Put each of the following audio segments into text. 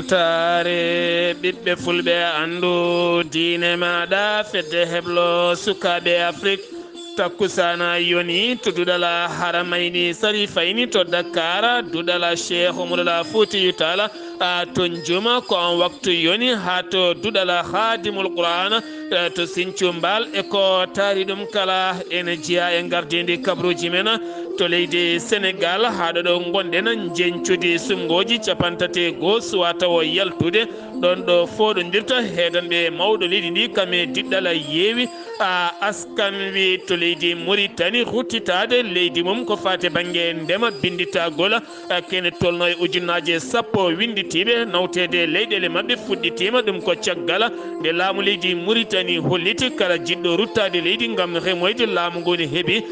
weltare ɓiɓɓe fulɓe andu diine maɗa fedde heblo sukaɓe Afrique takkusana yoni to duɗala haramayni sari fayni to Dakar duɗala Cheikh Oumar Foutiyou Tall to juma ko on waktu yoni ha to duɗala Khadimul Qur'an to Sinthiou Mbal e ko taari ɗum kala ene jeeya e gardidi kabruji men to leydi Sénégal haɗo ɗo gonɗen jencude sungoji capantati go suwa taw yaltude ɗon ɗo foɗodirta heedanɓe mawɗo leydi ndi kame diɗɗala yeewi askan wi to leydi Mauritanie huttitade leydi mum ko fate banggue ndema binditagol kene tolno e ujunnaje sappo winditiɓe nawtede leyɗele mabɓe fuɗɗitima ɗum ko caggal nde laamu leydi Mauritanie holliti kala jiɗɗo ruttade leydi gam remoyde laamu ngoni heeɓi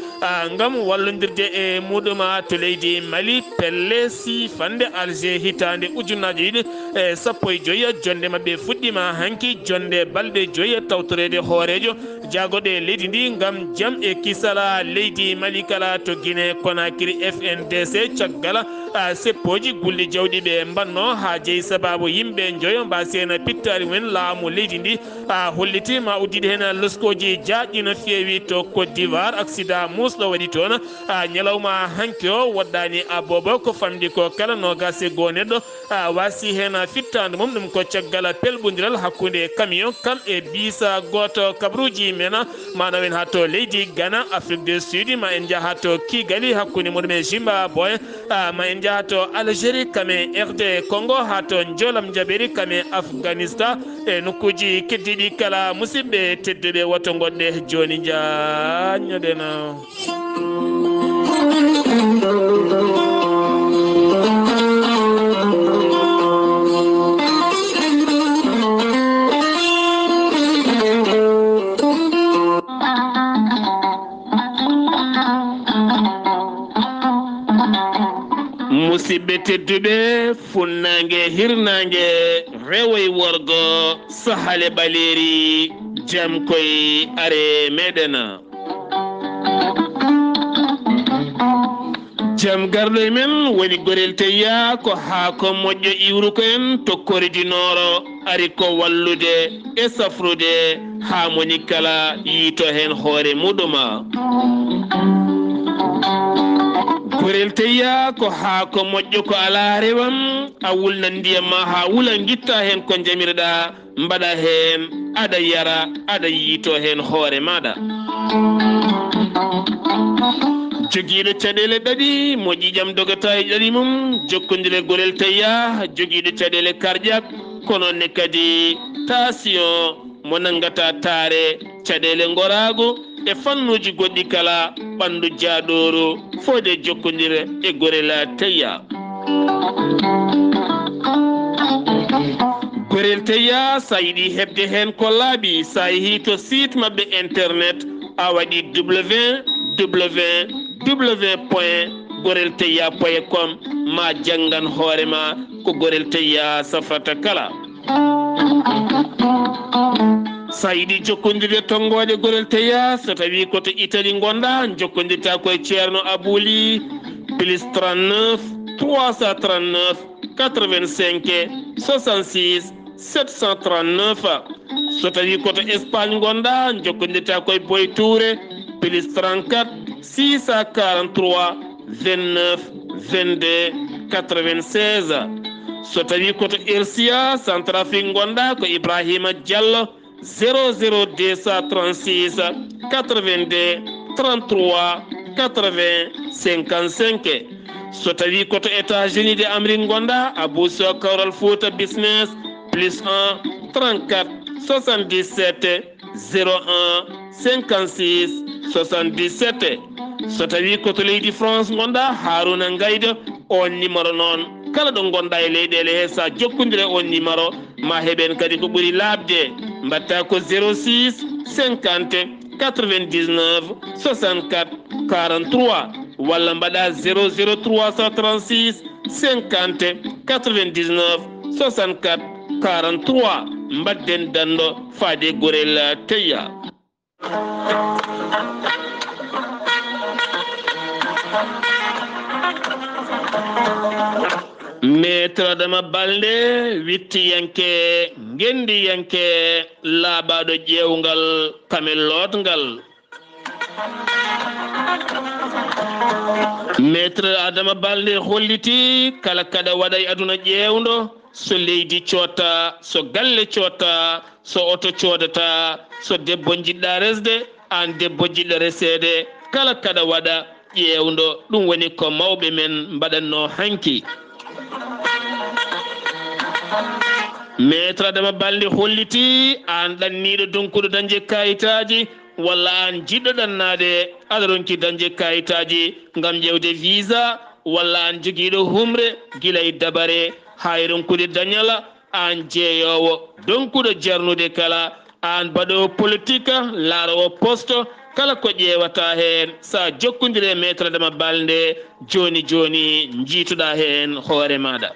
gam wallodirde e muɗuma to leydi Mali pelle sifande Alger hitande ujunnaje ɗiɗi e sappo e joyyi jonde mabɓe fuɗɗima hanki jonde balɗe joyyi tawtorede hoorejo jagoɗe leydi ndi gam jaam e kisala leydi Mali kala to Guinée Conakry FNDC caggal seppoji gulli jawɗi ɓe mbanno ha jeeyi sababu yimɓe joyo mbasena pittari mumen laamu leydi ndi holliti ma uddiɗi hen loskoji jaƴƴi no feewi to Côte d'Ivoire accident musɗo waɗi toon ñalawma hanki o woɗɗani abobo ko famɗi ko kala nogas e goo neɗɗo wasi hen fittande mum ɗum ko caggal pelɓodiral hakkude camion kam e bisa goto kabruji men manaw en ha to leydi Ghana Afrique du Sud ma en jaaha to Kigali hakkude muɗum e Zimbabwe ma en jaaha to Algérie kame RD Congo ha to Jolam Jaɓeri kame Afghanistan e nokkuji keddiɗi kala musidɓe tedduɓe woto goɗɗe joni jañoɗena musidɓe tedduɓe funnangue hirnangue rewoye worgo sahale ɓaleri jaam koye are meɗen jaam garɗo e men woni gorel teya ko haako moƴƴo iwru ko en to koridinoro ari ko wallude e safrude ha moni kala yiito hen hoore muɗuma gorel teya ko haako moƴƴo ko ala rewam a wulna ndiyam ma ha wula guitta hen ko jamireɗa mbaɗa hen aɗa yara aɗa yiito hen hoore maɗa joguiɗo caɗele ɗaɗi mo ƴiƴam dogata e ɗaɗi mum jokkodire gorel teya joguiɗo caɗele cardiaque kononne kadi tension mo nangata taare caɗele gorago e fannuji goɗɗi kala ɓandu jaaɗoru fode jokkodire e gorel teya gorel teya sa yiɗi hebde hen ko laaɓi sa yeehi to site mabɓe internet a waɗi www.gorelteya.com ma janggan hoorema ko gorel teya safrata kala sa yiɗi jokkodirde tonggode gorel teya so tawi koto Italie gonɗa jokkodirta koye ceerno Abouli plus 39 339 85 66 739 so tawi koto Espagne gonɗa jokkodirta koye Boy Touré plus 34 643 29 22 96 so tawi koto Ersia Centrafrique gonɗa ko Ibrahima Diallo 00236 82 33 80 55 so tawi koto États-Unis de Amérique gonɗa Abou Sow Kawral Fouta business plus 1 34 77 01 56 77 so tawi koto leydi France gonɗa Harouna Gaydo on numéro noon kala ɗo gonɗa e leyɗele he sa jokkodire on numéro ma heɓen kadi ko ɓuuri labde mbatta ko 06 50 99 64 43 walla mbaɗa 00336 50 99 64 43 mbadden dando faade gorel teya maître maître Adama Balde wittiyanke gendiyanke laabaɗo ƴewngal kamellotngal. maître Adama Balde holliti kala kada waɗay aduna ƴewdo so leydi cotta, so galle cotta, so oto codata, so debbo jiɗɗa resde an debbo jiɗɗo resede, kala kada waɗa ƴewdo ɗum woni ko mawɓe men mbaɗanno hanki. maître Adama Balde holliti an ɗanniɗo donkuɗo dañde kayitaji walla an jiɗɗo ɗannade aɗa ronki dañde kayitaji ngam ƴewde visa, walla an joguiɗo humre guilay dabare hay ronkude dañala, an jeeyowo donkuɗo jarnude kala, an baɗowo politique laarowo poste, kala ko ƴewata hen sa jokkodire maître Adama Balde joni joni jiituɗa hen hoore maɗa.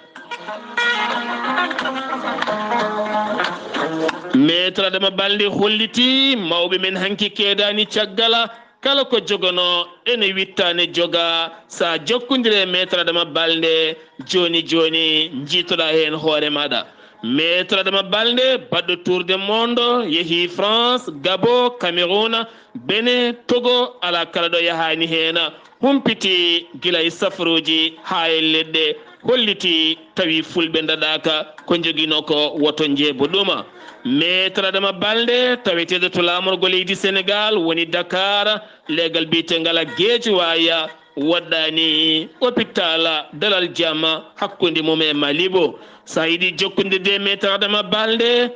maître Adama Balde holliti mawɓe men hanki keedani caggala, kala ko jogono ene wittane joga sa jokkodire maître Adama Balde joni joni jiitoɗa hen hoore maɗa. maître Adama Balde baɗɗo tour de monde yeehi France, Gabon, Cameroun, Benin, Togo, ala kala ɗo yahani hen, humpiti guilay safaruji ha e leɗɗe, holliti tawi fulɓe daɗaka ko joguino ko woto jeebo ɗuma. maître Adama Balde taweteɗo to lamorgo leydi Sénégal woni Dakar, legal biyetengal Gueji waya waɗɗani hôpital Dalal Jama hakkude mum e Malibo. sa yiɗi jokkodirde maître Adama Balde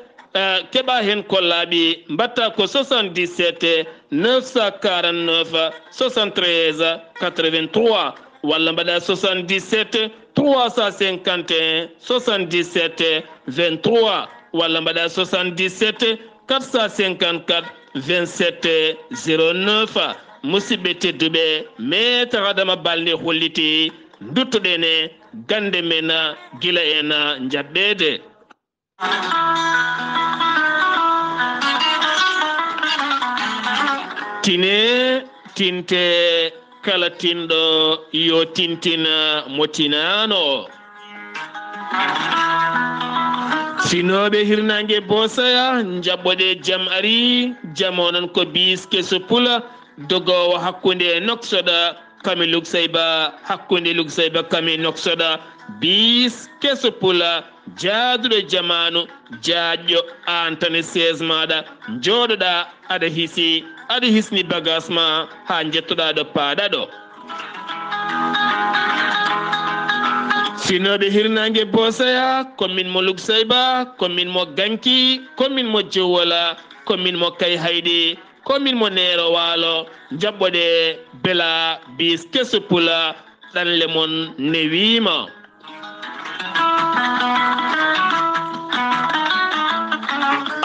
keɓa hen kollaɓi mbatta ko 77 949 73 83 walla mbaɗa 77 351 77 23 walla mbaɗa 77 454 27 09. musidɓe tedduɓe, maître Adama Balde holliti duttoɗene gande men gila en jaɓɓede. tine tinte kala tinɗo yo tintina mo tinano. finoɓe hirnangue bosaya jaɓɓoɗe jaam ari, jaam onon ko bis keso pula dogowo hakkude noksoɗa kami lugsayba, hakkude lugsayba kami noksoɗa, bis keso pula jaaduɗo jamanu jaƴƴo an tane 16 maɗa joɗoɗa aɗa hisni bagas ma ha jettoɗa ɗo paɗaɗo. finoɓe hirnangue bosaya commune mo lugsayba, commune mo ganki, commune mo jowola, commune mo kay hayɗi, commune mo nero walo jaɓɓoɗe bela bis keso pula ɗanle mon newima.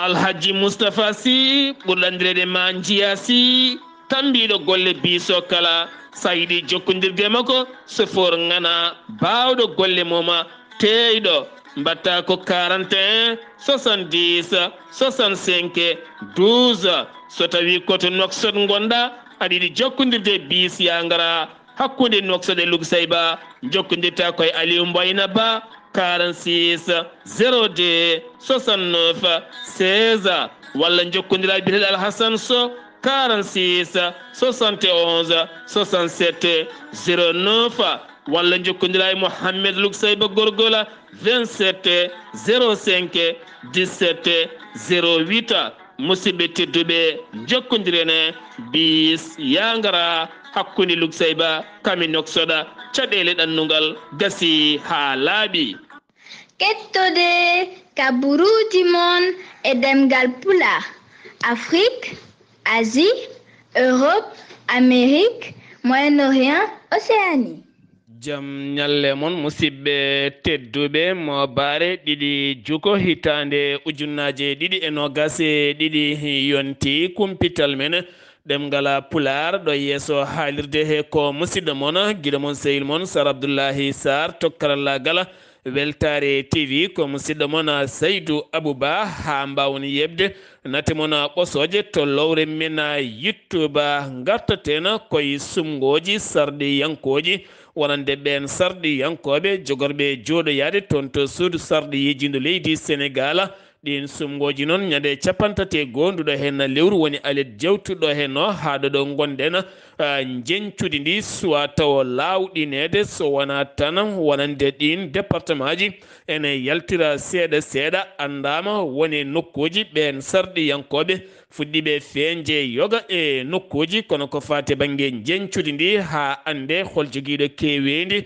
Alhaji Moustapha Sy ɓurɗandirede ma jiya Sy tambiɗo golle biso kala, sa yiɗi jokkodirde makko sofor ngana bawɗo golle moma teyɗo mbatta ko 41 70 65 12. so tawi koto noksot gonɗa aɗa yiɗi jokkodirde bis yangara hakkude noksot e lugsayba jokkodirta koye Aliou Mboyna Ba 46 02 69 16 walla jokkodira biteɗo Alhassane Sow 46 71 67 09 walla jokkodira e Mouhamed Lugsayba Gorgola 27 05 17 08. musidɓe tedduɓe jokkodirene bis yangara hakkude lugsayba kami noksoɗa caɗele ɗannugal gasi ha laaɓi. kettode kaburuji mon e ɗemngal pulaar, Afrique, Asie, Europe, Amérique, Moyen-Orient, Océanie. jam ñalle mon musidɓe tedduɓe mawbaare ɗiɗi juko hitande ujunnaje ɗiɗi e nogase ɗiɗi yonti kumpital men ɗemngal pulaar ɗo yeeso haalirde he ko musidɗo mon guiɗo mon sehil mon Sar Abdullaahi Saar tokkarallagal weltare tv ko musidɗo mon Saydou Abouba ha mbawni yebde nate mon ɓosoje to lowre men YouTube gartatena koye sumgoji sarɗi yankoji wonande ɓen sarɗi yankoɓe jogorɓe jooɗoyade toon to suudu sarɗi yejindu leydi Sénégal ɗin sumgoji noon ñande capantati gonduɗo hen lewru woni alet jewtuɗo hen o haɗo ɗo gonɗen jencuɗi ndi suwa taw lawɗinede so wona tan wonande ɗin département ji ene yaltira seeɗa seeɗa andama woni nokkuji ɓen sarɗi yankoɓe fuɗɗiɓe feeñje yoga e nokkuji kono ko fate banggue jencuɗi ndi ha ande hol joguiɗo kewendi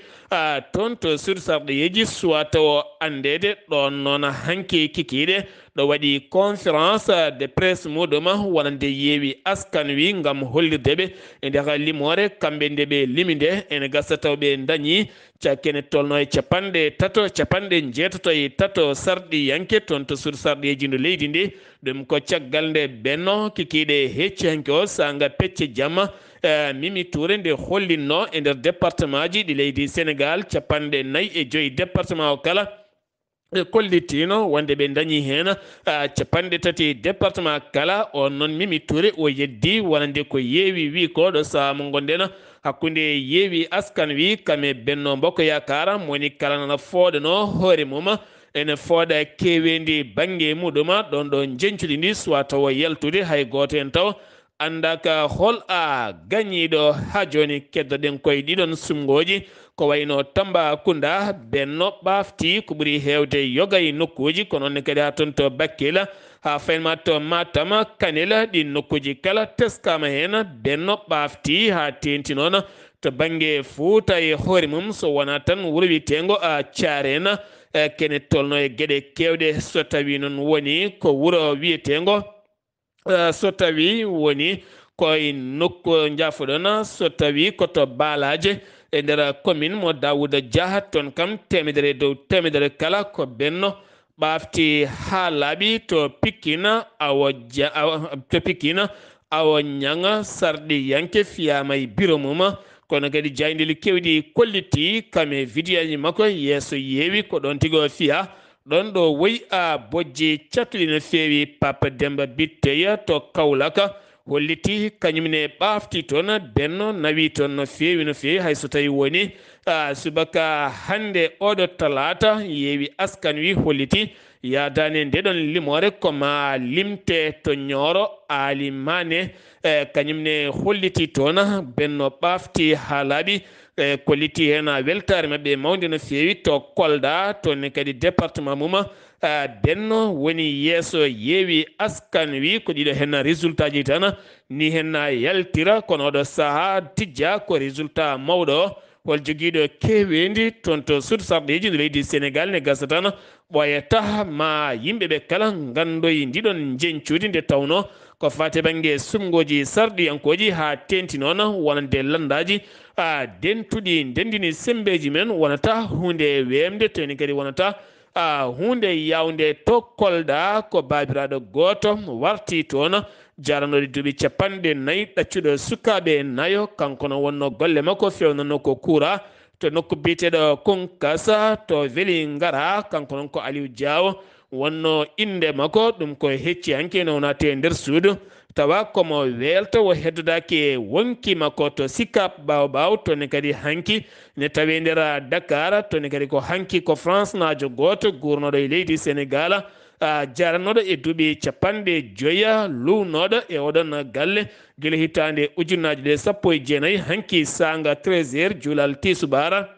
toon to sur sarɗiyeji suwa taw andede ɗon noon hanki kikiɗe ɗo waɗi conférence de presse muɗum wonande yeewi askan wi gam hollirdeɓe e nder limore kamɓe nde ɓe limi nde ene gasa taw ɓe dañi cakkene tolno e capanɗe jeetato e tato sarɗi yanke toon to sur sarɗiyeji ndo leydi ndi ɗum ko caggal nde benno kikiɗe hecci hanke o sanga pecce jamma Mimi Touré nde hollinno e nder département ji ɗi leydi Sénégal capanɗe 4 département o kala kollitino wonde ɓe dañi hen capanɗe 3 département kala on noon Mimi Touré o yeddi wonande ko yeewi wi ko ɗo saaha mo gonɗen hakkude yeewi askan wi kame Benno Bokk Yakar moni kala nana fooɗano hoore mum ene fooɗa kewendi banggue muɗum ɗon ɗo jencuɗi ndi suwa taw yaltude hay goto en taw andaka hol a gañiɗo ha joni keddoɗen koye ɗiɗon sumgoji ko wayno Tambacounda Benno ɓafti ko ɓuuri hewde yoga e nokkuji ko noon kadi ha toon to Bakel ha faynma to Matam Kanel ɗi nokkuji kala teskama hen Benno ɓafti ha tenti noon to banggue Fouta e hoore mum so wona tan wuuro wiyetego Thiarén kene tolno e gueɗe kewɗe so tawi noon woni ko wuuro wiyetego so tawi woni koye nokku jafoɗon so tawi koto baalaje e nder commune mo Daouda Dia toon kam temedere dow temedere kala ko Benno ɓafti ha laaɓi to Pikine awo ñanga sarɗi yanke fiyama e bureau mum kono kadi jaydeli kewɗi kolliti kame vidéo ji makko yeeso yeewi ko ɗon tigo fiya ɗon ɗo woyi a bojji cattuɗi no feewi Papa Demba Bitteya to Kaolaka holliti kañumne ɓafti toon Benno nawi toon no feewi hay so tawi woni subaka hande oɗo talata yeewi askan wi holliti yadane ndeɗon limore koma limte to Nioro Ali Mané kañumne holliti toon Benno ɓafti ha laaɓi kolliti hen weltare mabɓe mawde no feewi to Kolda toon kadi département mum Benno woni yeeso yeewi askan wi ko ɗiɗo hen résultat ji tan ni hen yaltira kono oɗo saaha tijja ko résultat mawɗo hol joguiɗo kewendi toon to suudu sarɗeji nde leydi Sénégal ne gasa tan ɓoyata ma yimɓeɓe kala gandoyi ndiɗon jencude nde tawno ko fate banggue sumgoji sarɗiyankoji ha tenti noon wonande landaji dentuɗi ndendini sembeji men wonata hunde wemde toni kadi wonata hunde yawde to Kolda ko babiraɗo goto warti toon jaranoɗe duuɓi capanɗe 4 ɗaccuɗo sukaɓe nayo kanko no wonno golle makko fewnano ko kuura to nokku biteɗo Kunkasa to weeli ngara kanko noon ko Aliou Diaw wonno inde makko ɗum ko hecci hanke no wonate nder suudu tawa komo welta o heddodaki wonki makko to Sicap Baobab toni kadi hanki ne tawi nder Dakar toni kadi ko hanki ko France najo goto gurnoɗo e leydi Sénégal jaranoɗo e duuɓi capanɗe 5 luwnoɗo e oɗon galle guila hitande ujunnaje ɗe 19 hanki sanga 13h juulal tisubara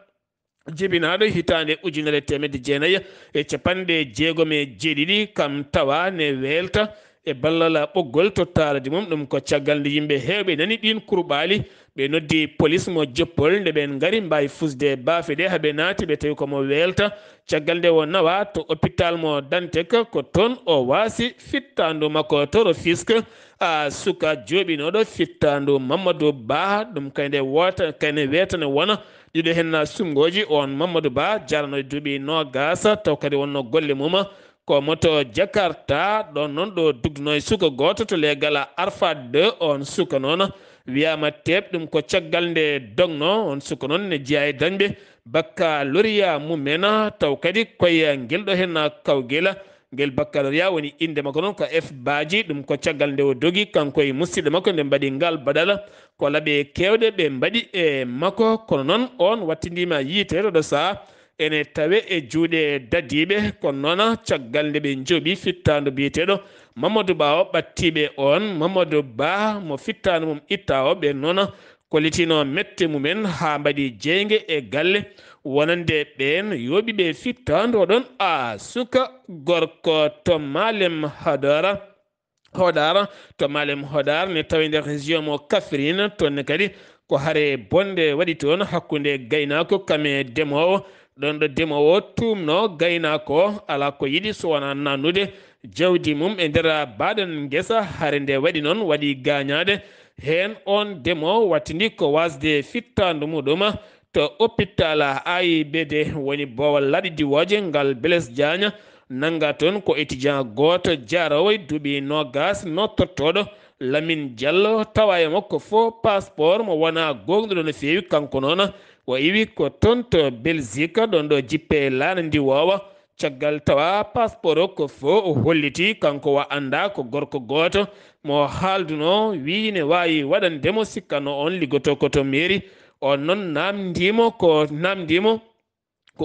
jibinaɗo hitande ujunere temedde 9 e capanɗe 6 kam tawa ne welta e ballal ɓoggol to taradi mum ɗum ko caggal nde yimɓe hewɓe nani ɗin kurɓali ɓe noddi police mo joppol nde ɓen gari mbawi fusde baafe ɗe haaɓe naati ɓe tawi komo welta caggal nde o nawa to hôpital mo Dantec ko toon o waasi fittandu makko to Rufisque suka jooɓinoɗo fittandu Mamadou Ba ɗum kayde kayne wetane wona ɗiɗo hen sumgoji on Mamadou Ba jaranoɗe duuɓi 20 taw kadi wonno golle mum ko moto Jakarta ɗon noon ɗo dugno e suka goto to legala Arfa 2 on suka noon wiyama teɓ ɗum ko caggal nde dogno on suka noon ne jeeya e dañɓe baccalauréat mumen taw kadi koye guelɗo hen kawguela ngel baccalauréat woni inde makko noon ko F Badji ɗum ko caggal nde o dogi kanko e musidɗo makko nde mbaɗi ngal baɗala ko laaɓe kewɗe ɓe mbaɗi e makko kono noon on wattidima yiitede ɗo saaha ene tawe e juuɗe dadiɓe kono noon caggal nde ɓe jooɓi fittadu biyeteɗo Mamadou Ba o ɓattiɓe on Mamadou Ba mo fittadu mum itta o ɓe noon kolitino mette mumen ha mbaɗi jeygue e galle wonande ɓen yoɓiɓe fittadu oɗon suka gorko to Malem Hodar to Malem Hodar ne tawi nder région mo Kaffrine toon kadi ko haare bonde waɗi toon hakkude gaynako kame demowo ɗon ɗo demowo tumno gaynako ala ko yiɗi so wona nannude jawdi mum e nder baɗon guesa haare nde waɗi noon waɗi gañade hen on demowo wattidi ko wasde fittandu muɗum to hôpital AIBD woni Bowal Laɗi Diwoje ngal Blaise Diagne nanga toon ko étudiant goto jarowo duuɓi nogas nottortoɗo Lamine Diallo tawa e makko fo passeport mo wona gonɗuɗo no fewi kanko noon o iwi ko toon to Belgique ɗon ɗo jippe laana ndi wowa caggal tawa passeport o ko fo o holliti kanko wa anda ko gorko goto mo haalduno wi ne wawi waɗandemo sikkano on liggoto koto mairie on noon namdimo ko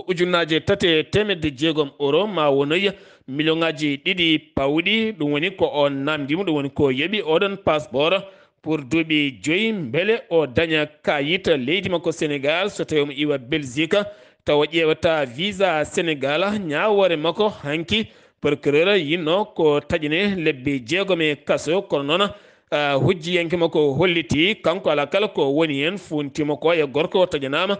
ujunnaje 360 euro ma wonoya million ngaji 2 pawɗi ɗum woni ko on namdimo ɗum woni ko yeeɓi oɗon passeport pour duuɓi 5 beele o daña kayit leydi makko Sénégal so tawi mo iwa Belgique tawa ƴewata visa Sénégal ñawore makko hanki procureur yinno ko taƴine lebbi 6 kaso kono noon hujjiyanke makko holliti kanko ala kala ko woni hen funtimo ko e gorko o taƴanama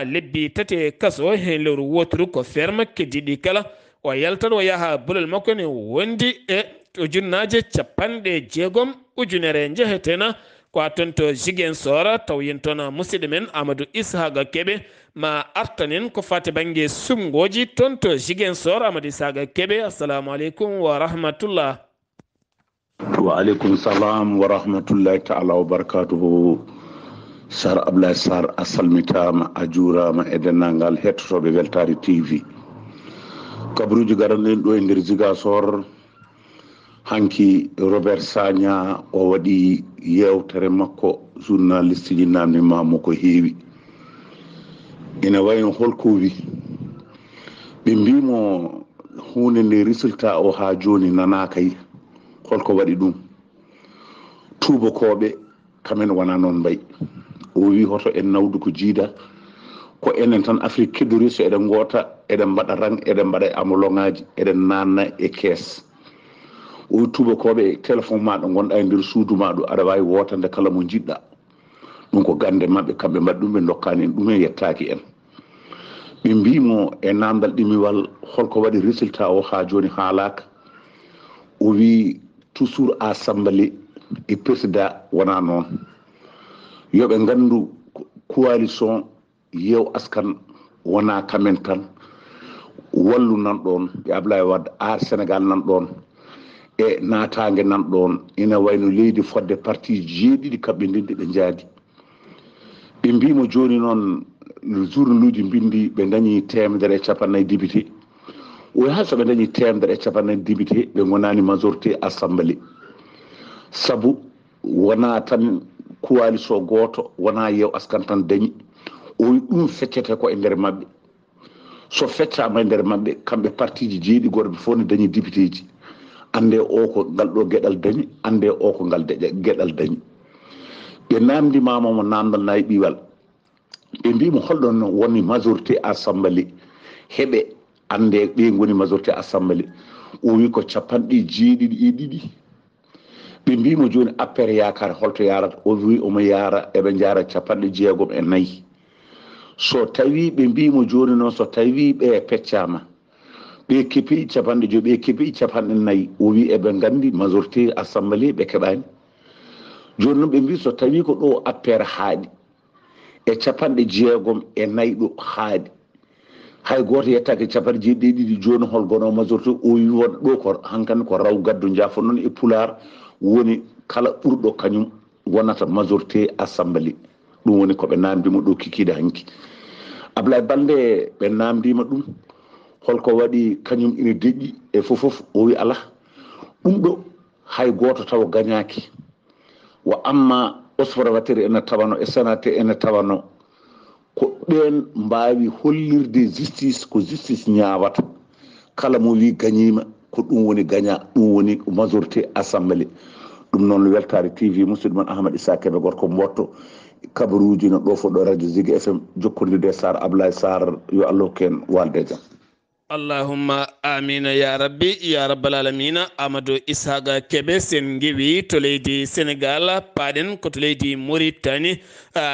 lebbi 3 kaso hen lewru woturu ko ferme keddiɗi kala o yaltat o yaaha bolol makko ne wondi e ujunnaje 60 ujunere jehetena ko toon to Ziguinchor taw yen toon musidɗo men Amadou Ishaqa Keɓe ma artanen ko fate banggue sumgoji toon to Ziguinchor Amadou Ishaqa Keɓe assalamu aleykum wa rahmatullah. Wa aleykum salam wa rahmatullahi ta'ala wa barakatuhu. Sar Abdullaahi Saar a salmitama a juurama e dennangal hettotoɓe Weltare TV kabaruji garanɗen ɗo e nder Ziguinchor hanki Robert Sagna o waɗi yewtere makko journaliste ji namdimamo ko heewi ina wayno holko wi ɓe mbimo hunde nde résultat o ha joni nanakay holko waɗi ɗum tubakoɓe kamen wona noon mbayi o wi hoto en nawdu ko jiida ko enen tan Afrique kedori so eɗen goota eɗen mbaɗa rang eɗen mbaɗa e amolongaji eɗen nanna e kees o wi tubakoɓe téléphone maɗa gonɗa e nder suudu maɗo aɗa wawi wotande kala mo jiɗɗa ɗum ko gande mabɓe kamɓe mbaɗi ɗum ɓe dokkani en ɗum e yettaki en ɓe mbimo e namdal ɗimiwal holko waɗi résultat o ha joni haalaka o wi toujours assemblée e président wona noon yoɓe gandu coalition yew askan wona kamen tan wallu nan ɗon e Abdoulaye Wade ar Sénégal nan ɗon e naatague nan ɗon ina wayno leydi fodde parti jeeɗiɗi kamɓe ndinɗi ɓe jaadi ɓe mbimo joni noon journal uji bindi ɓe dañi 150 député o ha soɓe dañi 150 député ɓe gonani majorité assemblée sabu wona tan coalition goto wona yew askan tan dañi o wi ɗum feccete ko e nder mabɓe so feccama e nder mabɓe kamɓe parti ji jeeɗi goto ɓe fof ne dañi député ji ande o ko ngal ɗo gueɗal dañi ande o ko ngal gueɗal dañi ɓe namdimamo namdal nayi ɓiwal ɓe mbimo holɗon woni majorité assemblée heɓe ande ɓe goni majorité assemblée o wi ko 70 ɓe mbimo joni appere yakar holto yarata o wi omo yara eɓe jara 64 so tawi ɓe mbimo joni noon so tawi ɓe peccama ɓe keepi 50 ɓe keepi 40 o wi eɓe gandi majorité assemblée ɓe keɓani joni noon ɓe mbi so tawi ko ɗo appere haaɗi e 64 ɗo haaɗi hay goto yettake capanɗe jeeɗiɗi joni hol gono majorité o wi won ɗo ko hankkandi ko raw gaddu jaafo noon e pulaar woni kala ɓurɗo kañum wonata majorité assemblée ɗum woni koɓe namdima ɗo kikiɗe hanki Abdoulaye Baldé ɓe namdima ɗum holko waɗi kañum ina deƴƴi e fofof o wi ala ɗum ɗo hay goto taw gañaki wa amma observateur ene tawano e sénateur ene tawano ko ɓen mbawi hollirde justice ko justice ñawata kala mo wi gañima ko ɗum woni gaña ɗum woni majorité assemblée ɗum noon weltare tv musidɗo mon Ahmad Issa Kebe gorko motto kabaruji no ɗo fo ɗo radio Ziggy FM jokkodire Sar Abdoulaye Sar yo Allah hokku en walde jaam allahumma amina ya rabbi ya rabbal alamina Amadou Ishaqa Kebe sen gewi to leydi Sénégal paɗen koto leydi Mauritanie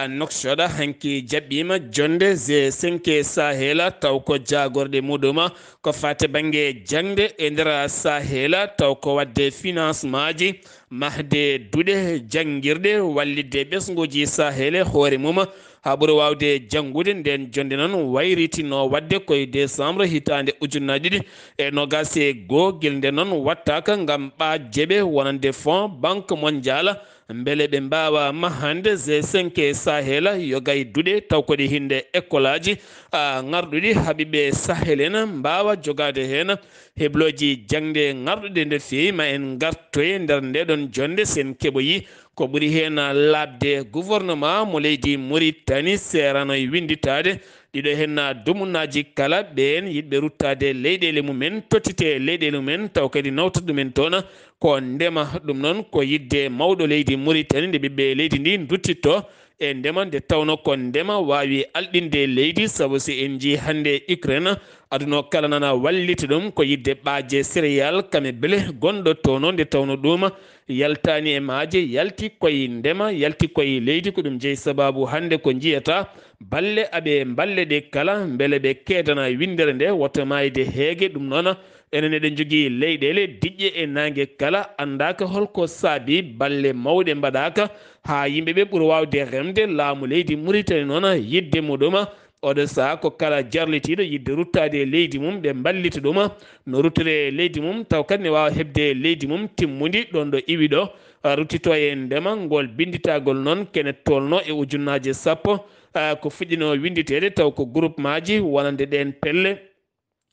noksoɗa hanki jaɓɓima jonde G5 Sahela taw ko jagorɗe muɗuma ko fate banggue jangde e nder Sahela taw ko wadde financement ji mahde duɗe janguirɗe wallidde ɓesguji Sahel hoore mum ha ɓuuri wawde janggude nden jonde noon wayritino wadde koye décembre hitande ujunnaje ɗiɗi e nogas e goho guel nde noon wattaka gam ɓajeɓe wonande fond banque mondial beele ɓe mbawa mahande G5 Sahel yogay duɗe taw koɗe hinde école aji garɗuɗi haaɓiɓe Sahel en mbawa jogade hen hebloji jangde garɗuɗe nde fewi ma en gartoye nder ndeɗon jonde sen keɓoyi ko ɓuuri hen labde gouvernement mo leydi Mauritanie serano e winditade ɗiɗo hen dumunaji kala ɓen yiɗɓe ruttade leyɗele mumen tottite leyɗele mumen taw kadi nawtat ɗumen toon ko ndema ɗum noon ko yidde mawɗo leydi Mauritanie nde ɓiɓɓe leydi ndi duttitto e ndema nde tawno ko ndema wawi alɗinde leydi saabu si en jii hande Ukraine aduno kala nana wallita ɗum ko yidde ɓaaje céréal kame beele gonɗo tono nde tawno ɗum yaltani e maaje yalti koye ndema yalti koye leydi ko ɗum jeeyi sababu hande ko jiyata balle aɓe balle ɗe kala beele ɓe keedana windere nde woto mayde heege ɗum noon enen eɗen jogui leyɗele diƴƴe e nangue kala andaka holko saabi balle mawɗe mbaɗaka ha yimɓeɓe ɓuuri wawde remde laamu leydi Mauritanie noon yidde muɗum oɗo saaha ko kala jarlitiɗo yidde ruttade e leydi mum ɓe ballita ɗum no ruttore leydi mum taw kadi ne wawa hebde leydi mum timmudi ɗon ɗo iwi ɗo ruttito e ndema ngol binditagol noon kene tolno e ujunnaje sappo ko fuɗɗino winditede taw ko groupement ji wonande ɗen pelle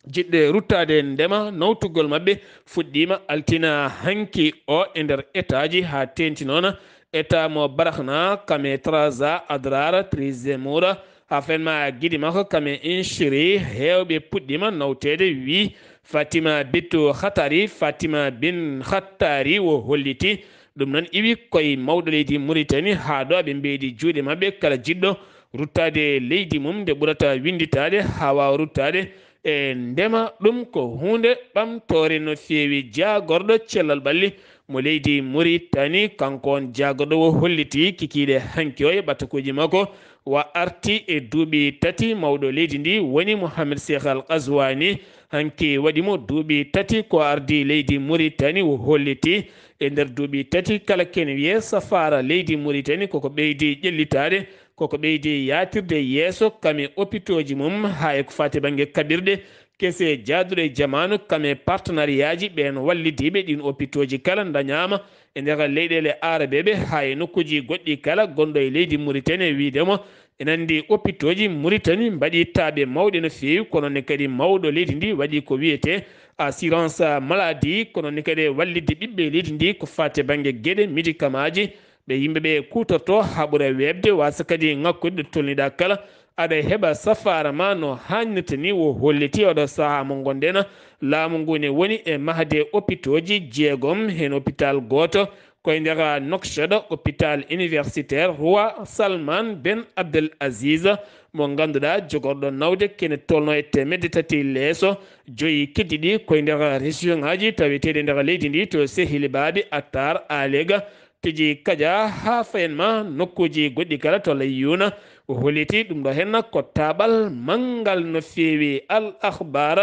jiɗɗe ruttade ndema nawtugol mabɓe fuɗɗima altina hanki o e nder état ji ha tenti noon état mo barahna kame trasa adrar trisemura ha fenma guiɗi makko kame inchiri hewɓe puɗɗima nawtede wi Fatima Bintou Khatari Fatima bin Khattari wo holliti ɗum noon iwi koye mawɗo leydi Mauritanie ha ɗo ɓe mbeedi juuɗe mabɓe kala jiɗɗo ruttade leydi mum nde ɓurata winditade ha wawa ruttade e ndema ɗum ko hunde ɓamtore no fewi jagorɗo cellal ɓalli mo leydi Mauritanie kanko on jagorɗo wo holliti kikiɗe hanki o e ɓattakuji makko wa arti e duuɓi tati mawɗo leydi ndi woni Mohamed Cheikh Al Ghazouani hanki waɗimo duuɓi tati ko ardi leydi Mauritanie wo holliti e nder duuɓi tati kala ken wiye safara leydi Mauritanie koko ɓeydi ƴellitade koko ɓeydi yatirde yeeso kame hôpitaux mum ha e ko fati banggue kaɓirɗe kese jaaduɗo e jamanu kame partenariat ji ɓen wallidiɓe ɗin hôpitaux kala dañama e nder leyɗele arabeɓe ha e nokkuji goɗɗi kala gonɗo e leydi Mauritanie widemo ene andi hôpitaux Mauritanie mbaɗi taaɓe mawɗe no fewi kono ne kadi mawɗo leydi ndi waɗi ko wiyete assurance maladie kono ne kadi wallidde ɓiɓɓe leydi ndi ko fate banggue gueɗe médicament ji ɓe yimɓeɓe kutorto ha ɓuura webde wasa kadi ngakkude ɗo tolniɗa kala aɗa heeɓa safara ma no hannirta ni wo holliti oɗo saaha mo gonɗen laamu ngu ne woni e mahde hôpitaux jeegom hen hôpital goto koye nder Nouakchott hôpital universitaire roi Salman ben Abdel Aziz mo ganduɗa jogorɗo nawde kene tolno e temedde tati leeso joyi keddiɗi koye nder région ngaji taweteɗe nder leydi ndi to sehili baɓe Attar Alega tiji Kadia ha fayenma nokkuji goɗɗi kala to layyuna o holliti ɗum ɗo henna ko taɓal mangal no fewi Al Akhbar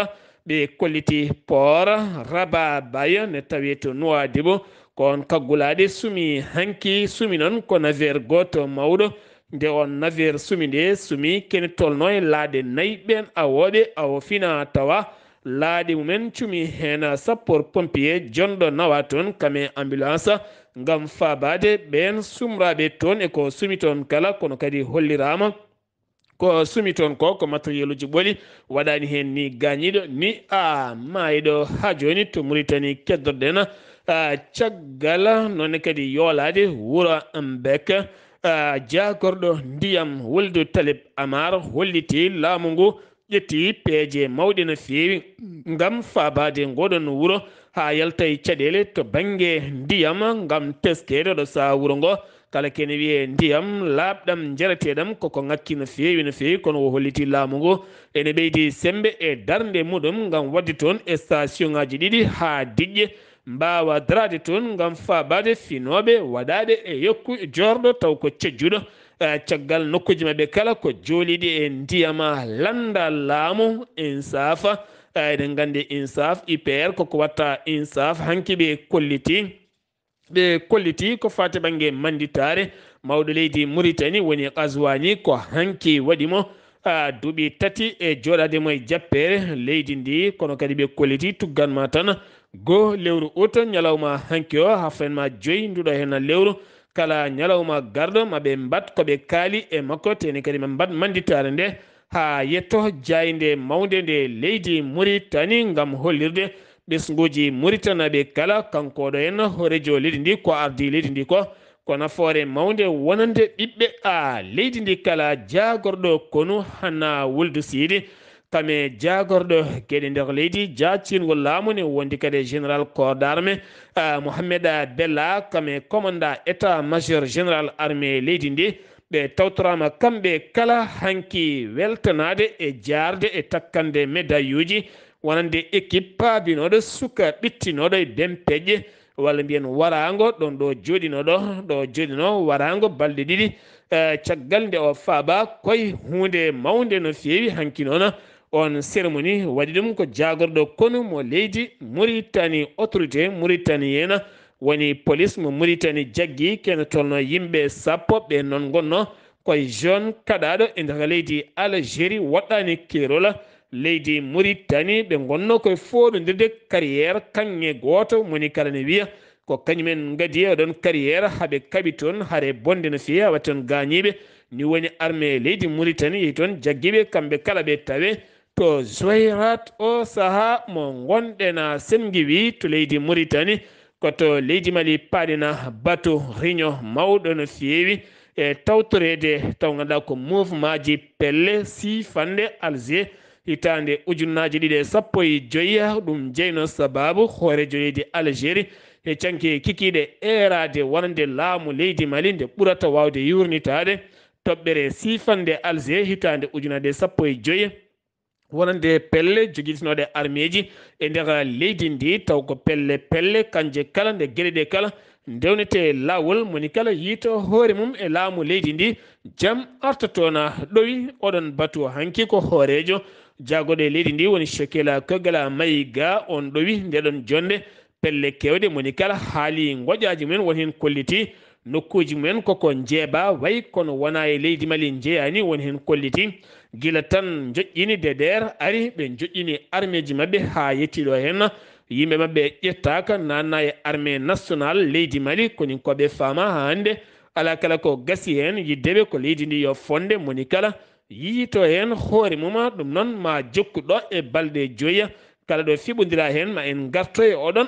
ɓe kolliti port Rabat Baye ne tawi to Nouadhibou kon kaggulaɗe sumi hanki sumi noon ko navire goto mawɗo nde on navire sumi nde sumi kene tolno e laade nayi ɓen awoɓe awo fina tawa laade mumen cumi hen sapeur pompier jonɗo nawa toon kame ambulance ngam fabade ɓen sumraɓe toon e ko sumi toon kala kono kadi hollirama ko sumi toon ko matériel uji ɓoli waɗani hen ni gañiɗo ni mayiɗo ha joni to Mauritanie keddorɗen caggal nonne kadi yoolade wuuro Mbek jagorɗo ndiyam Wuldu Talib Amar holliti laamu ngu ƴetti peeje mawɗe no feewi ngam fabade ngoɗon wuuro ha yalta e caɗele to banggue ndiyam ngam teskede ɗo sa wuuro ngo kala kene wiye ndiyam labɗam jarateɗam koko ngakki no feewi kono o holliti laamu ngu ene ɓeydi sembe e darde muɗum ngam wadde toon station ngaji ɗiɗi ha diƴƴe mbawa darade toon ngam fabade finoɓe waɗade e yokku jorɗo taw ko cejjuɗo caggal nokkuji mabɓe kala ko jooliɗi e ndiyama landa laamu insafa eɗen gandi insaf IPR koko watta insaf hanki ɓe kolliti ko fate banggue manditare mawɗo leydi Mauritanie woni Qazwani ko hanki waɗimo duuɓi tati e joɗademo e jappere leydi ndi kono kadi ɓe kolliti tugganma tan go lewru août ñalawma hanki o ha fanma 5 nduɗo hen lewru kala ñalawma garɗo maɓe mbat koɓe kaali e makko teni kadi ɓe mbat manditare nde ha yetto jayde mawde nde leydi Mauritanie ngam hollirde ɓesguji Mauritanaɓe kala kankoɗo en horejo leydi ndi ko ardi leydi ndi ko nafoore mawde wonande ɓiɓɓe leydi ndi kala jagorɗo konu hana Wuldu Sidi kame jagorɗo gueɗe nder leydi jacingol laamu ne wondi kadi général corps d'armée Mohamed Bella kame commandant état major général armée leydi ndi ɓe tawtorama kamɓe kala hanki weltanade e jarde e takkande médaille uji wonande équipe paabinoɗo suka ɓittinoɗo e dempeƴƴe walla mbiyen warago ɗon ɗo joɗino warago balɗe ɗiɗi caggal nde o faaba koye hunde mawde no feewi hanki noon on cérémonie waɗi ɗum ko jagorɗo konu mo leydi Mauritanie autorité mauritanienne woni police mo Mauritanie jaggi kene tolno yimɓe sappo ɓe noon gonno koye jeune kaɗaɗo e nder leydi Algérie woɗɗani keerol leydi Mauritanie ɓe gonno koye foɗodirde carrière kanŋe goto moni kala ne wiya ko kañumen gadi oɗon carrière haaɓe kaɓi toon haare bonde no feewi ha watten gañiɓe ni woni armée leydi Mauritanie yeehi toon jagguiɓe kamɓe kala ɓe tawe to Zoyrat o saaha mo gonɗen Sengiwi to leydi Mauritanie koto leydi Mali paɗena bateau réunion mawɗo no feewi e tawtorede taw ganduɗa ko mouvement ji pelle sifande Alger hitande ujunnaje ɗiɗi e sappo e joyyi ɗum jeyno sababu hoorejo leydi Algérie e canke kikiɗe erade wonande laamu leydi Mali nde ɓurata wawde yurnitade toɓɓere sifande Alger hitande ujunnaje sappo e joyyi wonande pelle joguitinoɗe armée ji e nder leydi ndi taw ko pelle kanje kala nde gueɗe ɗe kala ndewnete lawol moni kala yiito hoore mum e laamu leydi ndi jaam artotona ɗowi oɗon batu hanki ko hoorejo jagoɗo e leydi ndi woni Chekela Kogala Mayiga on ɗowi ndeɗon jonde pelle kewɗe moni kala haali goƴaji mumen woni hen kolliti nokkuji mumen koko jeeba wayi kono wona e leydi Mali jeeyani woni hen kolliti gila tan joƴƴini DDR ari ɓe joƴƴini armée ji mabɓe ha yettiɗo hen yimɓe mabɓe ƴettaka nanna e armée nationale leydi Mali koni koɓe faama ha hande ala kala ko gasi hen yiddeɓe ko leydi ndi yo fonde moni kala yiito hen hoore muma ɗum noon ma jokkuɗo e balɗe joyya kala ɗo fiɓodira hen ma en garto e oɗon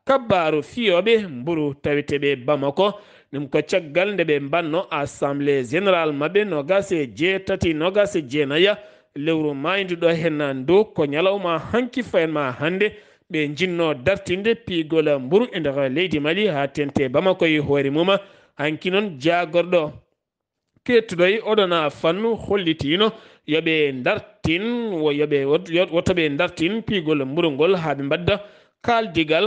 kabbaru fiyoɓe mburu taweteɓe Bamako ɗum ko caggal nde ɓe mbanno assemblée générale mabɓe nogas e jeetati nogas e jeenaya lewru mayduɗo hen ndu ko ñalawma hanki fayenma hande ɓe jinno dartinde piigol mburu e nder leydi Mali ha tente Bamako e hoore muma hanki noon jagorɗo kettuɗoy oɗona fannu hollitino yoɓe dartin wotoɓe dartin piigol mburu ngol haaɓe mbadda kaldigal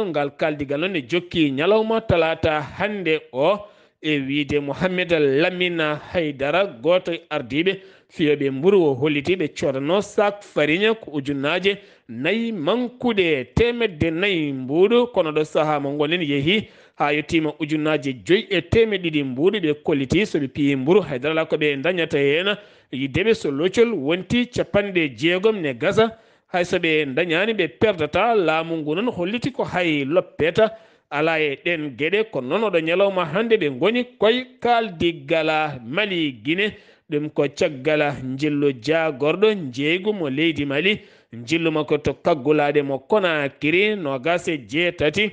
noon ne jokki ñalawma talata hande o e wiide Mohamed Lamine Haydara goto ardiɓe fiyoɓe mburu o holliti ɓe codano sac farine ko ujunnaje 4 mankuɗe temedde 4 mbuuɗu kono ɗo saaha mo gonen yeehi ha yettima ujunnaji 5 mbuɗi ɓe kolliti soɓe piyi mburu haydarala koɓe dañata hen yiddeɓe so loccol wonti 60 ne gasa hay soɓe dañani ɓe perdata laamu ngu noon holliti ko hay loppeta ala e ɗen gueɗe kono noon oɗo ñalawma hande ɓe goni koye kaldigala Mali Guinée ɗum ko caggal jillu jagorɗo jeygu mo leydi Mali jillu makko to kaggulade mo Conakry no gase 7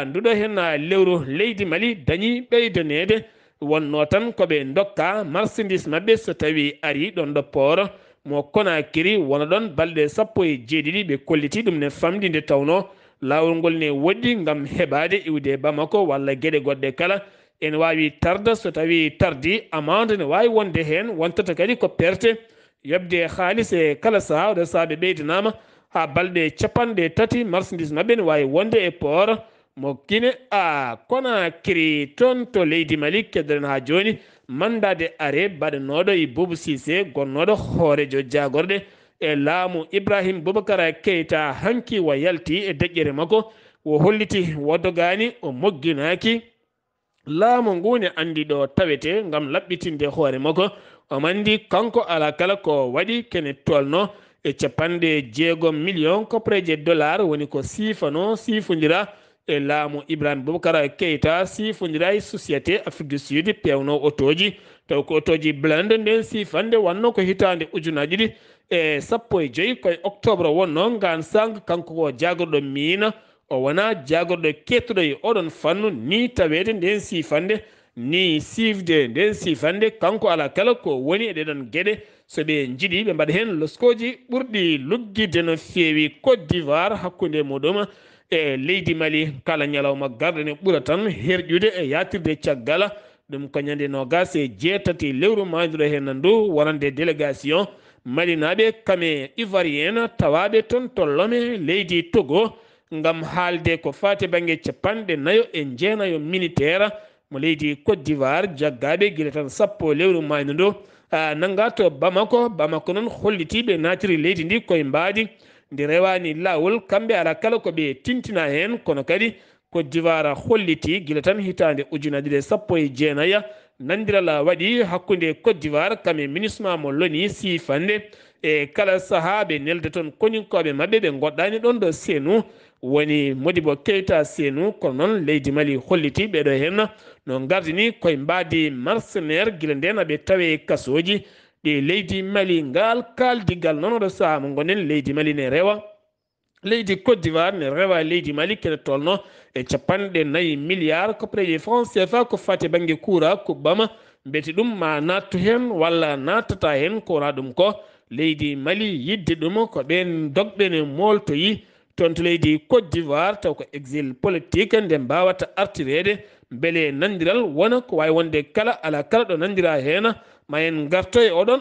nduɗo hen lewru leydi Mali dañi ɓeydanede wonno tan koɓe dokka marchandise mabɓe so tawi ari ɗon ɗo port mo Conakry wona ɗon balɗe 17 ɓe kolliti ɗum ne famɗi nde tawno lawol ngol ne woɗɗi gam heɓade iwde Bamako walla gueɗe goɗɗe kala ene wawi tarda so tawi tardi amande ne wawi wonde hen wontata kadi ko perte yobde haalis e kala saaha oɗo saaha ɓe ɓeydanama ha balɗe 30 marchandise mabɓe ne wawi wonde e port mo Guinée Conakry toon to leydi Mali keddoren ha joni mandade are baɗanoɗo e Boubou Cissé gonnoɗo hoorejo jagorɗe e laamu Ibrahim Boubacara Keita hanki wa yalti e deƴƴere makko wo holliti woddogani o mogginaki laamu ngu ne andi ɗo tawete gam laɓɓitinde hoore makko omo andi kanko ala kala ko waɗi kene tolno e 60 million kopreje dollar woni ko sifodira e laamu Ibrahim Boubacara Keita sifodira e société Afrique du Sud pewno otoji taw ko otoji blende nden sifande wanno ko hitande ujunaji ɗi e 15 koye octobre wonno gan sang kanko ko jagorɗo miina o wona jagorɗo kettuɗo e oɗon fannu ni tawede nden sifande ni sifde nden sifande kanko ala kala ko woni e ɗeɗon gueɗe soɓe jiiɗi ɓe mbaɗa hen loskoji ɓurɗi luggide no feewi Côte d'Ivoire hakkude muɗum e leydi Mali kala ñalawma garɗo ne ɓuura tan herƴude e yatirde caggal ɗum ko ñande 27 lewru mayduɗo hen ndu wonande délégation malinaɓe kame ivoirienne tawaɓe toon to Lomé leydi Togo gam haalde ko fati banggue 49 militaire mo leydi Côte d'Ivoire jaggaɓe guila tan 10 lewru maydu ndu nanga to Bamako noon hollitiɓe natiri leydi ndi koye mbadi ndi rewani lawol kamɓe ala kala koɓe tintina hen kono kadi Côte d'Ivoire holliti guila tan hitande ujunaji ɗe 19 nandiral waɗi hakkude Côte d'Ivoire kame MINUSMA mo loni sifande e kala saaha ɓe nelde toon koñinkoɓe mabɓe ɓe goɗɗani ɗon ɗo Sénou woni Modibo Keita Sénou kono noon leydi Mali holliti ɓeɗo hen no gardini koye mbadi mercenaire guila nden aɓe tawe kasoji ɗi leydi Mali ngal kaldigal noon oɗo saaha mo gonen leydi Mali ne rewa leydi Côte d'Ivoire ne rewa leydi Mali kene tolno e 4 milliards kopreje franc CFA ko fati banggue kuura kuɓɓama beeti ɗum ma nattu hen walla nattata hen ko wona ɗum ko leydi Mali yidde ɗum ko ɓen dogɓe ne moltoyi toon to leydi Côte d'Ivoire taw ko exil politique nde mbawata artirede beele nandiral wona ko wawi wonde kala ala kala ɗo nandira hen ma en garto e oɗon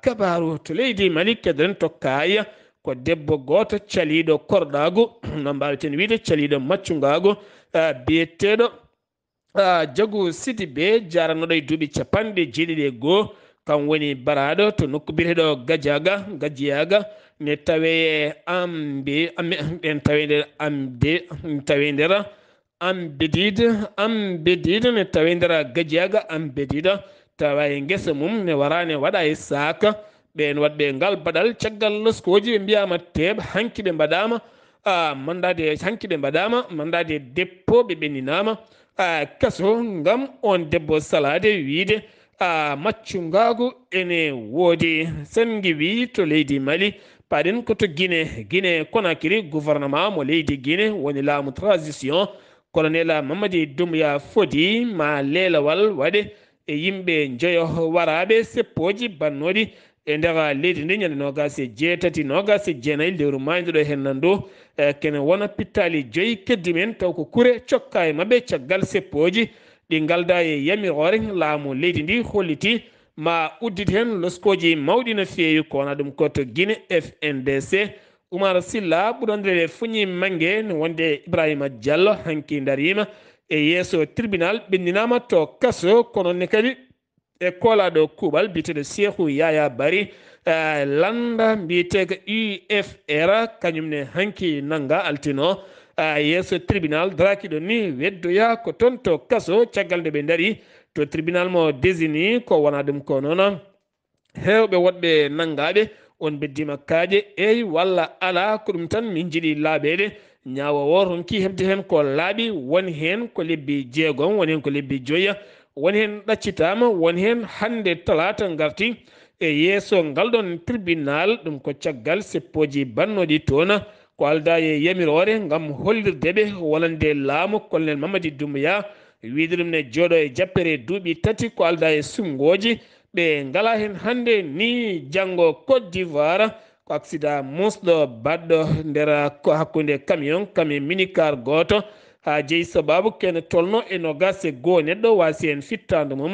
kabaru to leydi Mali keddoren to Kaya ko debbo goto caliɗo korɗagu no mbaweten wiide caliɗo maccugagu biyeteɗo Jagu Sidibé jaranoɗo e duuɓi 90 kam woni baraɗo to nokku biyeteɗo Gadiaga ne tawe tawe nder Ambedide ne tawe nder Gadiaga Ambedida tawa e guesa mum ne warane waɗa e saka ɓen wadɓe ngal baɗal caggal loskoji ɓe mbiyama teɓ hanki ɓe mbaɗama mandade dépôt ɓe ɓenninama kaso ngam on debbo salade wiide maccugagu ene woodi sengi wi to leydi Mali paɗen koto Guinée Conakry gouvernement mo leydi Guinée woni laamu transition colonel Mamadi Doumbouya Fodi ma lelawal waɗe e yimɓe joyo waraɓe seppoji bannoɗi e nder leydi ndi ñande 27 lewru mayduɗo hen nandu kene wona pittali 5 keddi men taw ko kure cokka e mabɓe caggal seppoji ɗi galda e yamirore laamu leydi ndi holliti ma udditi hen loskoji mawɗi no feewi ko wona ɗum ko to Guinée FNDC Oumar Silla ɓuurandire fuñi mangue ne wonde Ibrahima Diallo hanki darima e yeeso tribunal ɓenninama to kaso kono ne kadi e kolaɗo kuuɓal mbiyeteɗo Cheikhou Yaya Bari landa mbiyeteko UFR kañumne hanki nanga altino yeeso tribunal darakiɗo ni weddoya ko toon to kaso caggal nde ɓe daari to tribunal mo désigni ko wona ɗum ko noon hewɓe woɗɓe nangaɓe on beddima kaaƴe eyi walla ala ko ɗum tan min jiiɗi laaɓede ñawowo ronki hebde hen ko laaɓi woni hen ko lebbi 6 woni hen ko lebbi 5 woni hen ɗaccitama woni hen hande talata garti e yeeso ngal ɗon tribunal ɗum ko caggal seppoji bannoɗi toon ko alda e yamirore gam hollirdeɓe wonande laamu colonel Mamady Doumbouya wiide ɗum ne jooɗo e jappere duuɓi 3 ko alda e sumgoji ɓe ngala hen hande ni janggo Côte d'Ivoire ko accident musɗo baɗɗo nder hakkude camion minicar goto ha jeeyi sababu kene tolno e 21 neɗɗo wasi hen fittande mum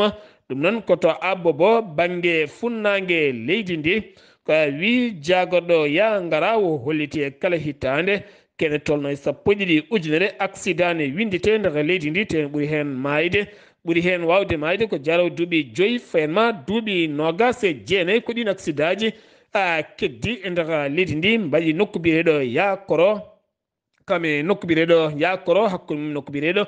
ɗum noon koto abbo bo banggue funnague leydi ndi ko wi jagorɗo ya ngara o holliti e kala hitande kene tolno e 2 ujunere accident ne windite nder leydi ndi te ɓuuri hen mayde ɓuuri hen wawde mayde ko jaraw duuɓi 5 fayenma duuɓi 29 ko ɗin accident ji keddi e nder leydi ndi mbaɗi nokku biyeɗo yakoro kame nokku biyeɗo yakoro hakkude mum nokku biyeɗo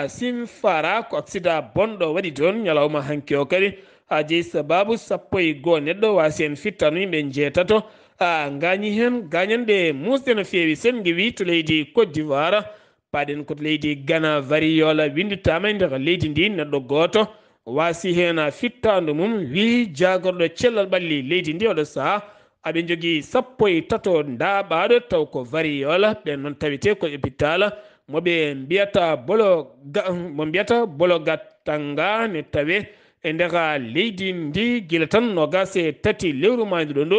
Simfara ko accident bonɗo waɗi toon ñalawma hanki o kadi ha jeeyi sababu 11 neɗɗo wasi hen fittano yimɓe 6 gañi hen gañanɗe musde no fewi sen gewi to leydi Côte d'Ivoire paɗen koto leydi Ghana variyola winditama e nder leydi ndi neɗɗo goto wasi hen fittandu mum wi jagorɗo cellal ɓalli leydi ndi oɗo saaha aɓe jogui 13 ndaɓaɗo taw ko variyola ɓen noon tawite ko hôpital moɓe mbiyata bolo gattanga ne tawe e nder leydi ndi guila tan 23 lewru mayduɗo ndu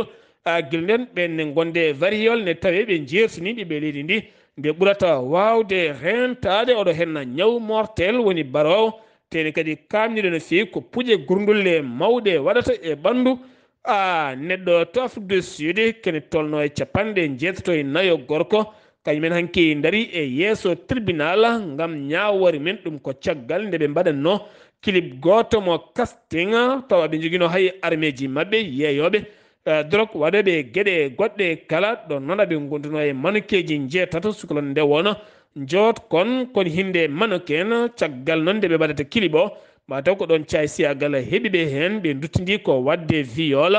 guila nden ɓenne gonde variol ne tawe ɓe jertiniɗi ɓe leydi ndi nde ɓurata wawde rentade oɗo henna ñaw mortel woni barowo tene kadi kamniɗo no fewi ko puƴe gurdulle mawɗe waɗata e ɓandu neɗɗo to Afrique du Sud kene tolno e 94 gorko kañumen hanki daari e yeeso tribunal gam ñawore men ɗum ko caggal nde ɓe mbaɗanno clip goto mo casting tawa ɓe joguino hay armeji mabɓe yeeyoɓe drogue waɗoɓe gueɗe goɗɗe kala ɗon noon aɓe gonduno e manukeji 6 sukalon nde wona jot kon hinde manuken caggal noon nde ɓe mbaɗata clip o mataw ko ɗon caysiyagal heeɓiɓe hen ɓe duttidi ko wadde viol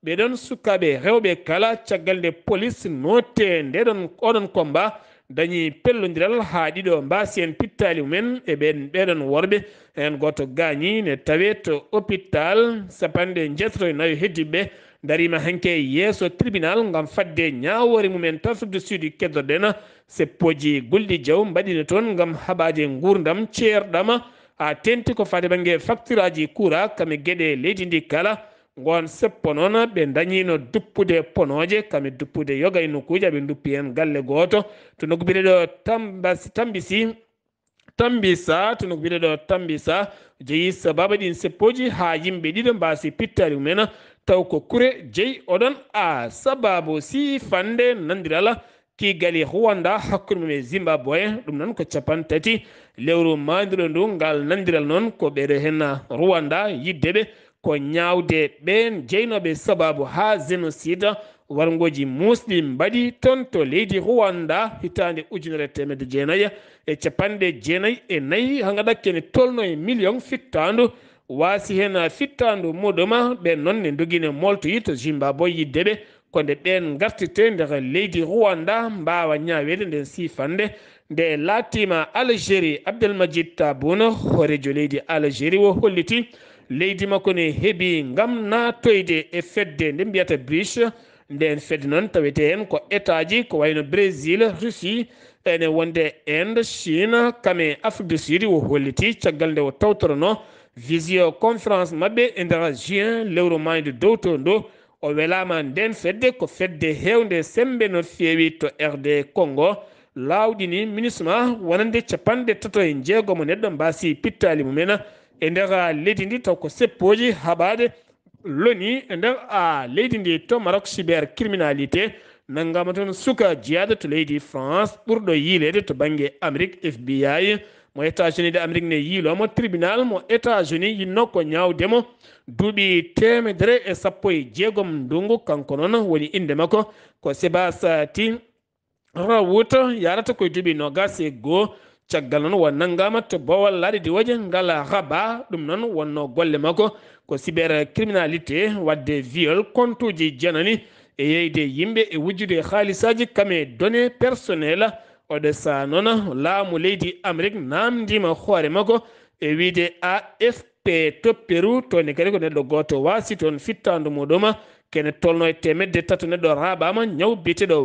ɓeɗon sukaɓe rewɓe kala caggal nde police note ndeɗon oɗon combat dañi pellodiral ha ɗiɗo mbasi en pittali mumen e ɓeɗon worɓe hen goto gañi ne tawe to hôpital 74 heddiɓe darima hanke yeeso tribunal gam fadde ñawore mumen to Afrique du Sud keddoɗen seppoji gulɗi diaw mbaɗino toon gam haɓade gurdam ceerɗam ha tenti ko fade banggue facture aji coura kame gueɗe leydi ndi kala gon seppo noon ɓe dañino duppude ponoje kame duppude yoga e nokkuji aɓe duppi hen galle goto to nokku biɗeɗo tambisa to nokku biɗeɗo tambisa jeeyi sababa ɗin seppoji ha yimɓe ɗiɗo mbasi pittali mumen taw ko kure jeeyi oɗon sababu si fande nandirala kigali Rwanda hakkude mum e Zimbabwe ɗum noon ko 3 lewru mandiɗo ndu ngal nandiral noon ko ɓeɗo hen Rwanda yiddeɓe ko ñawde ɓen jeynoɓe sababu ha génocide wargoji musɗi mbaɗi toon to leydi Rwanda hitande 1994 ha gaɗakkene tolno e million fittandu wasi hen fittandu muɗum ɓen noon ne doguine moltoyi to Zimbabwe yiddeɓe konde ɓen gartite nder leydi Rwanda mbawa ñawede nden sifande nde laatima Algérie Abdelmadjid Tabboune horejo leydi Algérie o holliti leydi makko ne heeɓi gam natoyde e fedde nde mbiyata briche nden fedde noon tawete hen ko état ji ko wayno Brésil Russie ene wonde Inde Chine kame Afrique du Sud o holliti caggal nde o tawtorno visio conférence mabɓe e nder juin lewru mayde dow to ndo o welama nden fedde ko fedde hewde sembe no fewi to RD Congo lawɗini ministre wonande 36 mo neɗɗo mbasi pittali mumen e nder leydi ndi taw ko seppoji haɓade loni e nder leydi ndi to Maroc cyber criminalité nangama toon suka jeyade to leydi France ɓurɗo yiilede to banggue Amérique FBI mo États-Unis de Amérique ne yiilomo tribunal mo États-Unis yinno ko ñawdemo duuɓi 116 ndungu kanko noon woni inde makko ko Sébastien rawuto yarata ko duuɓi nogas e goo caggal noon won nanngama to bowal laaɗi waje ngal raba ɗum noon wonno golle makko ko cyber criminalité wadde viol kontuji janani e yeyde yimɓe e wujjude haalisaji kame donné personnel oɗo saa noon laamu leydi amérique namdima hoore makko e wiide AFP topperu toni kadi ko neɗɗo goto wasi toon fittandu muɗum kene tolno e temedde tatu neɗɗo raɓama ñaw biteɗo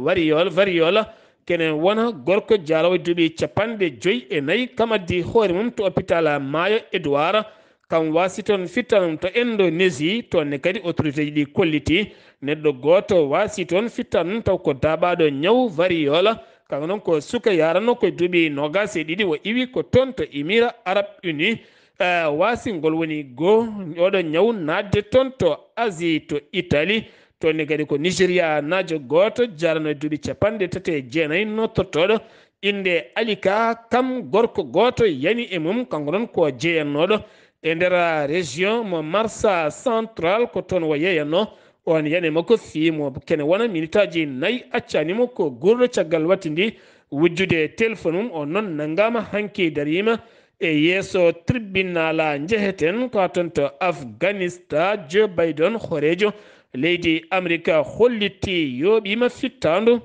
variole kene wona gorko jaalowo duuɓi 54 kam addi hoore mum to hôpital maayo Edouard kam wasi toon fittanum to Indonésie toonne kadi autorité ji ɗi kolliti neɗɗo goto wasi toon fittanum taw ko daɓaɗo ñaw variole kanko noon ko suka yaranno koye duuɓi 22 o iwi ko toon to Émirats Arabes Unis wasi ngol woni goo oɗo ñaw nadde toon to Asie to Italie toonne kadi ko Nigéria najo goto jarano duuɓi 39 nottotoɗo inde Alika kam gorko goto yani e mum kanko noon ko jeeyannoɗo e nder région mo Marsa central ko toon o yeeyanno on yani makko fiimo kene wona minutaji 4 accanimo ko gurɗo caggal watti ndi wujjude téléphone mum on noon nanngama hanki darima e yeeso tribunal jeheten ko toon to Afghanistan Joe Biden horejo leydi Amérique holliti yoɓima fittandu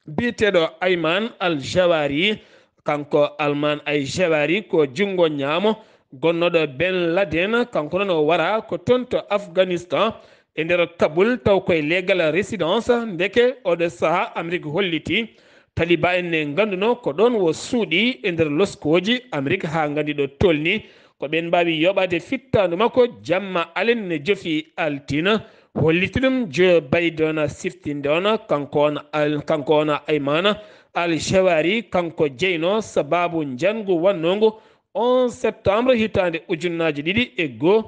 biteɗo Ayman al-Jawari kanko Alman al-Jawari ko jungo ñaamo gonnoɗo Ben Laden kanko noon o wara ko toon to Afghanistan e nder Kaboul taw koye legal résidence ndeke oɗo saaha Amérique holliti taliba en ne ganduno ko ɗon wo suuɗi e nder loskoji Amérique ha gandi ɗo tolni ko ɓen mbawi yoɓade fittandu makko jamma alen ne jofi altina holliti ɗum Joe Biden siftinde on kanko on Aymana al-Jawari kanko jeyno sababu jangu wannongu 11 septembre hitande ujunnaji 2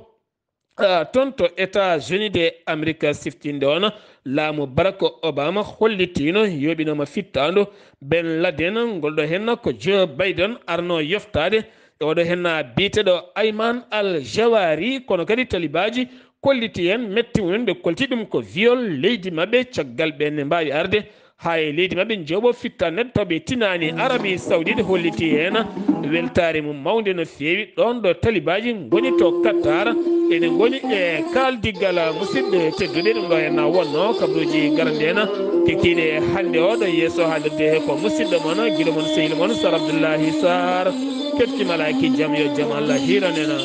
toon to États-Unis de Amérique siftinde on laamu Barack Obama hollitino yoɓinoma fittandu Ben Laden ngolɗo henna ko Joe Biden arno yoftade e oɗo henna biteɗo Ayman al-Jawari kono kadi talibaji kolliti en metti mumen ɓe kolti ɗum ko viol leydi mabɓe caggal ɓenne mbawi arde ha e leydi mabɓe jooɓo fitta neɗɗo taw tinani Arabie Saoudite holliti hen weltare mum mawde no fewi ɗon ɗo talibaji goni to Qatar ene goni e kaldiggal musidɓe tedduɗe ɗum ɗo henna wonno kabaruji garande hen kekkine hande o ɗo yeeso haalirde he ko musidɗo moon guiɗo moon sehil moon Sar Abdullaahi Saar kettimalaki jaam yo jaam Allah hiranena